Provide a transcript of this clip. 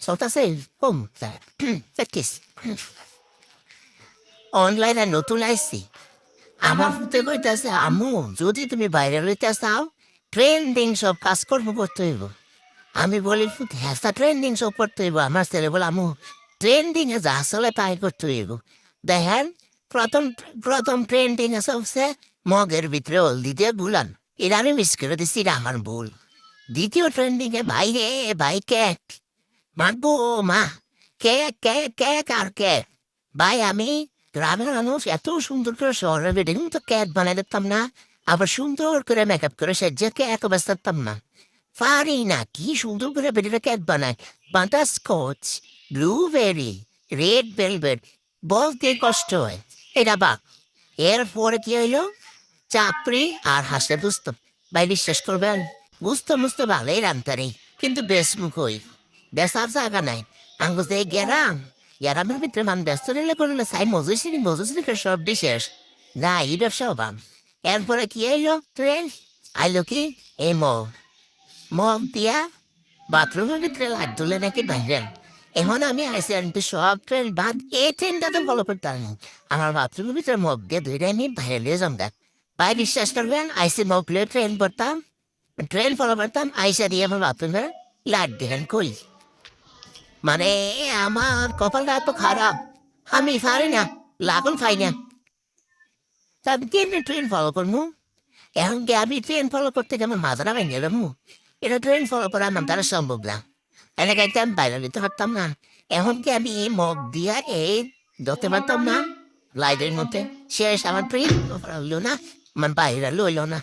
soltasse il ponte. Perché অনলাইনে নতুন আইসি আমার হতে কইতাছে আম্মু যদি তুমি বাইরে লইতে চাও ট্রেন্ডিং সব কাজকর্ম করতে হইব। আমি বলি হ্যাঁ ট্রেন্ডিং সব করতে হইব। আমার ছেলে বলে আম্মু ট্রেন্ডিং এ যা আসলে তাই করতে হইব। দেখেন প্রথম প্রথম ট্রেন্ডিং আছে হচ্ছে মগের ভিতরে হলদি দিয়ে গুলান। এটা আমি মিস করে দিচ্ছি, এটা আমার ভুল। দ্বিতীয় ট্রেন্ডিং এ বাইরে ভাই কেক মানবো মা, কেক কেক কেক আর কেক। ভাই আমি গ্রামের মানুষ এত সুন্দর করে শহরে বেডে তো কেক বানাই দিতাম না, আবার সুন্দর করে মেকআপ করে সেজে কেক বাঁচতাম না। পারি না, কি সুন্দর করে বেডিটা কেক বানায়। বাটারস্কচ, ব্লুবেরি, রেড ভেলভেট, বলতে কষ্ট হয়। এটা বাক। এরপরে কি হইলো চাপড়ি আর হাসতে বুঝতাম। ভাই বিশ্বাস করবেন বুঝতে ভালোই রান্তারি, কিন্তু বেশ মুখ হই বেসার জায়গা নাই। আঙ্গুতে গেরাম গেরামের ভিতরে মান ব্যস্ত নিলে করলে সাই মজুসিনি সব বিশেষ না এই ব্যবসা বাম। এরপরে কি আইলো ট্রেন, আইলো কি এই মগ দিয়া বাথরুমের ভিতরে লাইট তুলে নাকি বাইরেন। এখন আমি আইসি আনতে সব ট্রেন বাদ এই ট্রেনটা তো ফলো করতাম না। আমার বাথরুমের ভিতরে মগ দিয়ে ধরে আমি বাইরে লিয়ে যাম। ভাই বিশ্বাস করবেন আইসি মগ লিয়ে ট্রেন পড়তাম, ট্রেন ফলো করতাম, আইসা দিয়ে আমার বাথরুমে লাইট দেখেন কই। মানে আমার কপালটা এত খারাপ, আমি পারি না, লাগুন খাই না। তা আমি কেমনি ট্রেন ফলো করবো? এখন কি আমি ট্রেন ফলো করতে গিয়ে আমার মাথাটা ভেঙে গেলাম। এটা ট্রেন ফলো করা আমার দ্বারা সম্ভব না। এলাকায় আমি বাইরে নিতে পারতাম না। এখন কি আমি এই মগ দিয়া এই ধরতে পারতাম না লাইটের মধ্যে? শেষ আমার ট্রেন হইল না, আমার বাইরে লইল না।